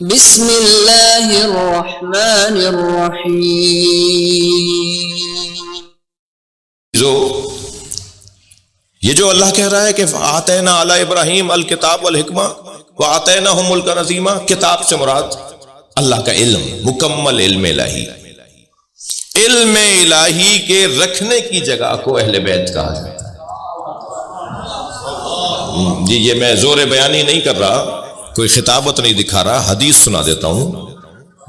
بسم اللہ الرحمن الرحیم۔ یہ جو اللہ کہہ رہا ہے کہ آتینا علی ابراہیم الکتاب والحکمہ وآتیناہم ملکا عظیما، کتاب سے مراد اللہ کا علم، مکمل علم الہی، علم الہی کے رکھنے کی جگہ کو اہل بیت کہا جاتا ہے۔ جی یہ میں زور بیانی نہیں کر رہا، کوئی خطابت نہیں دکھا رہا، حدیث سنا دیتا ہوں،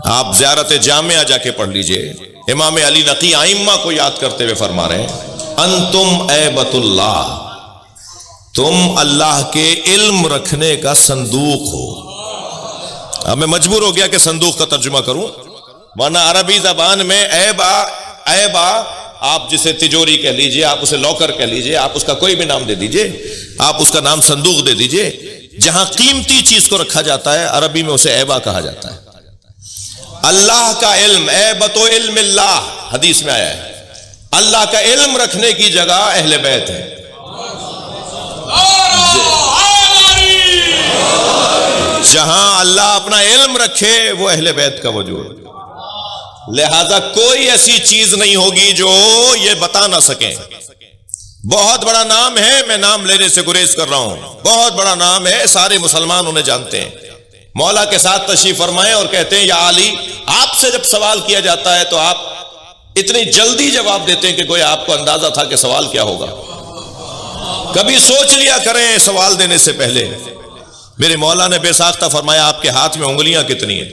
آپ زیارت جامعہ جا کے پڑھ لیجئے۔ امام علی نقی ائمہ کو یاد کرتے ہوئے فرما رہے ہیں انتم ایبت اللہ، تم اللہ کے علم رکھنے کا صندوق ہو۔ اب میں مجبور ہو گیا کہ صندوق کا ترجمہ کروں، ورنہ عربی زبان میں ایبا آپ جسے تجوری کہہ لیجئے، آپ اسے لاکر کہہ لیجئے، آپ اس کا کوئی بھی نام دے دیجئے، آپ اس کا نام صندوق دے دیجئے، جہاں قیمتی چیز کو رکھا جاتا ہے عربی میں اسے ایبا کہا جاتا ہے۔ اللہ کا علم، ایبت و علم اللہ، حدیث میں آیا ہے، اللہ کا علم رکھنے کی جگہ اہل بیت ہے۔ جہاں اللہ اپنا علم رکھے وہ اہل بیت کا وجود، لہذا کوئی ایسی چیز نہیں ہوگی جو یہ بتا نہ سکیں۔ بہت بڑا نام ہے، میں نام لینے سے گریز کر رہا ہوں، بہت بڑا نام ہے، سارے مسلمان انہیں جانتے ہیں۔ مولا کے ساتھ تشریف فرمائیں اور کہتے ہیں یا علی، آپ سے جب سوال کیا جاتا ہے تو آپ اتنی جلدی جواب دیتے ہیں کہ کوئی آپ کو اندازہ تھا کہ سوال کیا ہوگا؟ کبھی سوچ لیا کریں سوال دینے سے پہلے۔ میرے مولا نے بے ساختہ فرمایا آپ کے ہاتھ میں انگلیاں کتنی ہیں؟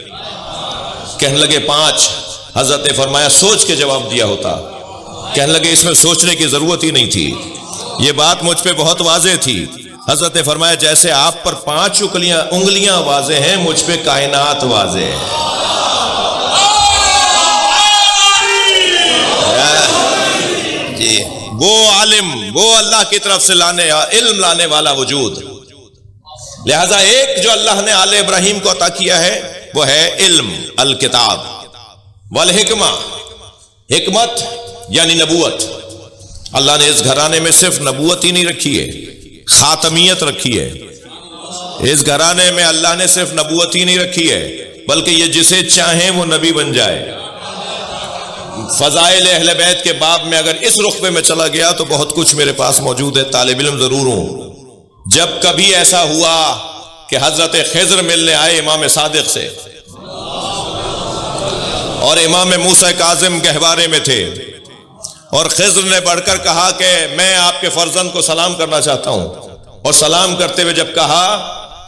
کہنے لگے 5۔ حضرت نے فرمایا سوچ کے جواب دیا ہوتا۔ کہنے لگے اس میں سوچنے کی ضرورت ہی نہیں تھی، یہ بات مجھ پہ بہت واضح تھی۔ حضرت نے فرمایا جیسے آپ پر 5 انگلیاں واضح ہیں، مجھ پہ کائنات واضح ہے۔ جی وہ عالم، وہ اللہ کی طرف سے علم لانے والا وجود۔ لہذا ایک جو اللہ نے آل ابراہیم کو عطا کیا ہے وہ ہے علم، الکتاب والحکمہ، حکمت یعنی نبوت۔ اللہ نے اس گھرانے میں صرف نبوت ہی نہیں رکھی ہے، خاتمیت رکھی ہے۔ اس گھرانے میں اللہ نے صرف نبوت ہی نہیں رکھی ہے بلکہ یہ جسے چاہیں وہ نبی بن جائے۔ فضائل اہل بیت کے باب میں اگر اس رقبے میں چلا گیا تو بہت کچھ میرے پاس موجود ہے، طالب علم ضرور ہوں۔ جب کبھی ایسا ہوا کہ حضرت خضر ملنے آئے امام صادق سے اور امام موسیٰ کاظم گہوارے میں تھے، اور خضر نے بڑھ کر کہا کہ میں آپ کے فرزند کو سلام کرنا چاہتا ہوں، اور سلام کرتے ہوئے جب کہا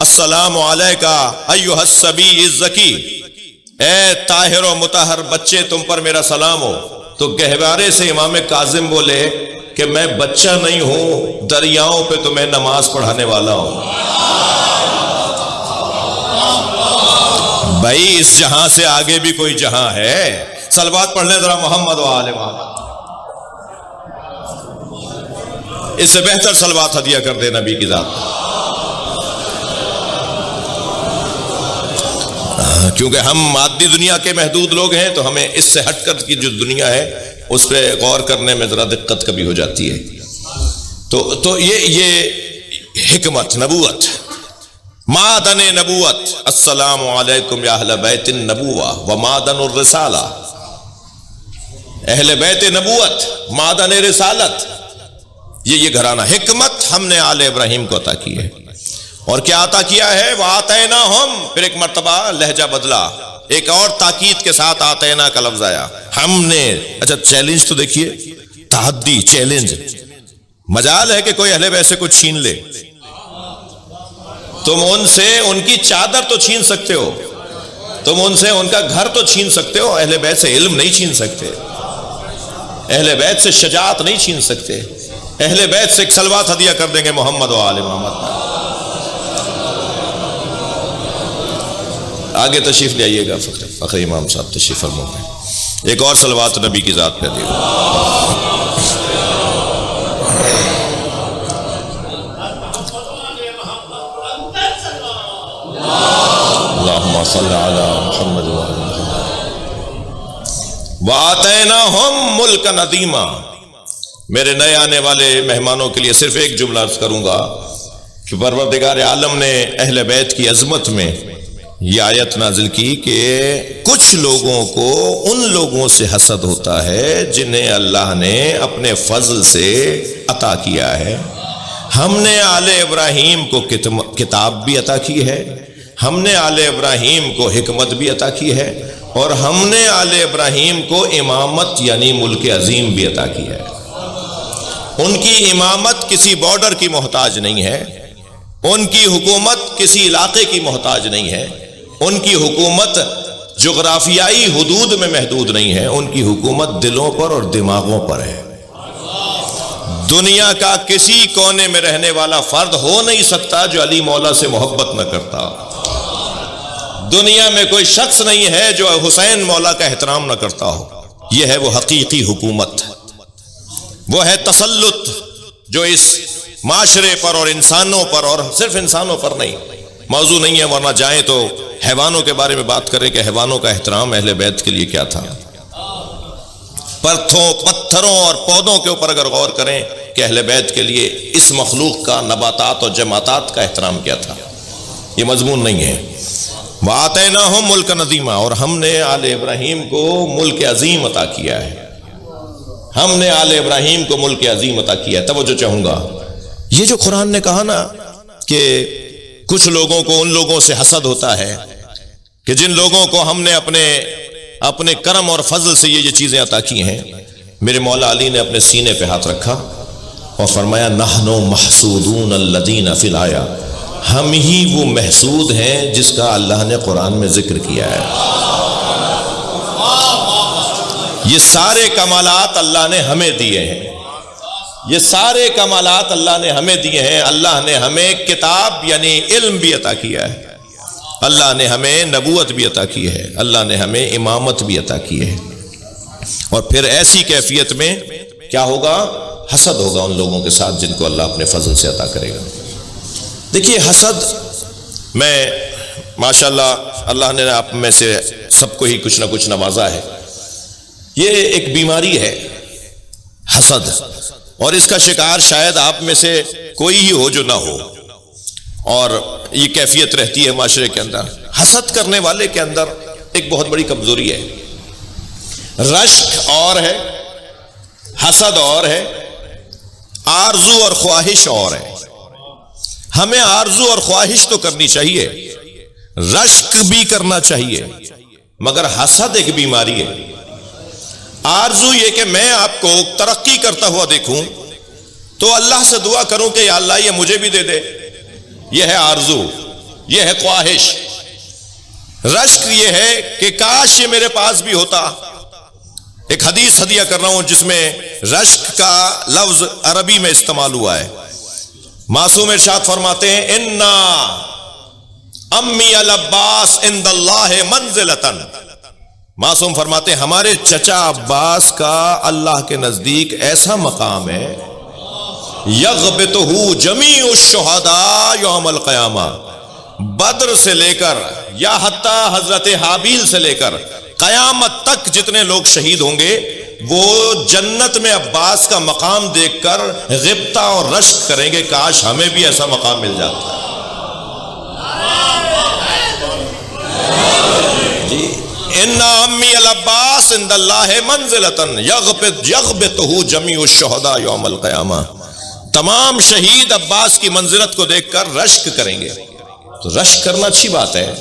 السلام علیکہ ایھا الصبی الذکی، اے طاہر و مطہر بچے تم پر میرا سلام ہو، تو گہوارے سے امام کاظم بولے کہ میں بچہ نہیں ہوں، دریاؤں پہ تو میں نماز پڑھانے والا ہوں۔ بھائی اس جہاں سے آگے بھی کوئی جہاں ہے؟ صلوات پڑھ لیں ذرا محمد و آل محمد۔ اس سے بہتر صلوات ہدیہ کر دے نبی کی ذات، کیونکہ ہم مادی دنیا کے محدود لوگ ہیں تو ہمیں اس سے ہٹ کر کی جو دنیا ہے اس پہ غور کرنے میں ذرا دقت کبھی ہو جاتی ہے۔ تو یہ حکمت، نبوت، معدن نبوت، السلام علیکم یا اہل بیت النبوہ و معدن الرسالہ، اہل بیت نبوت، معدن رسالت، یہ گھرانہ حکمت ہم نے آل ابراہیم کو عطا کی ہے۔ اور کیا عطا کیا ہے؟ وَآتَيْنَاهُمْ، پھر ایک مرتبہ لہجہ بدلا، ایک اور تاکید کے ساتھ آتینا کا لفظ آیا، ہم نے۔ اچھا چیلنج تو دیکھیے، تحدی، چیلنج، مجال ہے کہ کوئی اہل بیت سے کچھ چھین لے، تم ان سے ان کی چادر تو چھین سکتے ہو، تم ان سے ان کا گھر تو چھین سکتے ہو، اہل بیت سے علم نہیں چھین سکتے، اہل بیت سے شجاعت نہیں چھین سکتے۔ اہل بیت سے ایک صلوات ہدیہ کر دیں گے محمد و آل محمد۔ آگے تشریف لے آئیے گا فخر امام صاحب، تشریف فرمائیں، ایک اور صلوات نبی کی ذات پہ دے گا۔ اللہم صلی علی محمد و آل محمد۔ وَآتَيْنَاهُمْ مُلْكًا عَظِيمًا، میرے نئے آنے والے مہمانوں کے لیے صرف ایک جملہ عرض کروں گا کہ پروردگار عالم نے اہل بیت کی عظمت میں یہ آیت نازل کی کہ کچھ لوگوں کو ان لوگوں سے حسد ہوتا ہے جنہیں اللہ نے اپنے فضل سے عطا کیا ہے. ہم نے آل ابراہیم کو کتاب بھی عطا کی ہے، ہم نے آل ابراہیم کو حکمت بھی عطا کی ہے، اور ہم نے آل ابراہیم کو امامت یعنی ملک عظیم بھی عطا کی ہے. ان کی امامت کسی بارڈر کی محتاج نہیں ہے، ان کی حکومت کسی علاقے کی محتاج نہیں ہے، ان کی حکومت جغرافیائی حدود میں محدود نہیں ہے، ان کی حکومت دلوں پر اور دماغوں پر ہے. دنیا کا کسی کونے میں رہنے والا فرد ہو نہیں سکتا جو علی مولا سے محبت نہ کرتا. دنیا میں کوئی شخص نہیں ہے جو حسین مولا کا احترام نہ کرتا ہو. یہ ہے وہ حقیقی حکومت، وہ ہے تسلط جو اس معاشرے پر اور انسانوں پر، اور صرف انسانوں پر نہیں، موضوع نہیں ہے ورنہ جائیں تو حیوانوں کے بارے میں بات کریں کہ حیوانوں کا احترام اہل بیت کے لیے کیا تھا. پتھروں اور پودوں کے اوپر اگر غور کریں کہ اہل بیت کے لیے اس مخلوق کا، نباتات اور جماعتات کا احترام کیا تھا. یہ مضمون نہیں ہے. وَآتَيْنَاهُمْ مُلْكًا عَظِيمًا، اور ہم نے آل ابراہیم کو ملک عظیم عطا کیا ہے. ہم نے آل ابراہیم کو ملک عظیم عطا کیا ہے. توجہ چاہوں گا، یہ جو قرآن نے کہا نا کہ کچھ لوگوں کو ان لوگوں سے حسد ہوتا ہے کہ جن لوگوں کو ہم نے اپنے کرم اور فضل سے یہ چیزیں عطا کی ہیں، میرے مولا علی نے اپنے سینے پہ ہاتھ رکھا اور فرمایا نحن محسودون الذین فی الآیہ، ہم ہی وہ محسود ہیں جس کا اللہ نے قرآن میں ذکر کیا ہے. یہ سارے کمالات اللہ نے ہمیں دیے ہیں، یہ سارے کمالات اللہ نے ہمیں دیے ہیں. اللہ نے ہمیں کتاب یعنی علم بھی عطا کیا ہے، اللہ نے ہمیں نبوت بھی عطا کی ہے، اللہ نے ہمیں امامت بھی عطا کی ہے. اور پھر ایسی کیفیت میں کیا ہوگا؟ حسد ہوگا ان لوگوں کے ساتھ جن کو اللہ اپنے فضل سے عطا کرے گا. دیکھیے حسد، میں ماشاءاللہ اللہ نے آپ میں سے سب کو ہی کچھ نہ کچھ نوازا ہے. یہ ایک بیماری ہے حسد، اور اس کا شکار شاید آپ میں سے کوئی ہی ہو جو نہ ہو، اور یہ کیفیت رہتی ہے معاشرے کے اندر. حسد کرنے والے کے اندر ایک بہت بڑی کمزوری ہے. رشک اور ہے، حسد اور ہے، آرزو اور خواہش اور ہے. ہمیں آرزو اور خواہش تو کرنی چاہیے، رشک بھی کرنا چاہیے، مگر حسد ایک بیماری ہے. آرزو یہ کہ میں آپ کو ترقی کرتا ہوا دیکھوں تو اللہ سے دعا کروں کہ یا اللہ یہ مجھے بھی دے دے، یہ ہے آرزو، یہ ہے خواہش. رشک یہ ہے کہ کاش یہ میرے پاس بھی ہوتا. ایک حدیث ہدیہ کر رہا ہوں جس میں رشک کا لفظ عربی میں استعمال ہوا ہے. معصوم ارشاد فرماتے ہیں انا امی العباس عند اللہ منزلتن. معصوم فرماتے ہیں ہمارے چچا عباس کا اللہ کے نزدیک ایسا مقام ہے یغبطہ جمیع الشہداء یوم القیامہ، بدر سے لے کر یا حتیٰ حضرت حابیل سے لے کر قیامت تک جتنے لوگ شہید ہوں گے وہ جنت میں عباس کا مقام دیکھ کر غبطہ اور رشک کریں گے، کاش ہمیں بھی ایسا مقام مل جاتا. جی ان امی العباس عند اللہ منزلتن یغبطہ جمیع الشہداء یوم القیامہ. تمام شہید عباس کی منزلت کو دیکھ کر رشک کریں گے. تو رشک کرنا اچھی بات ہے،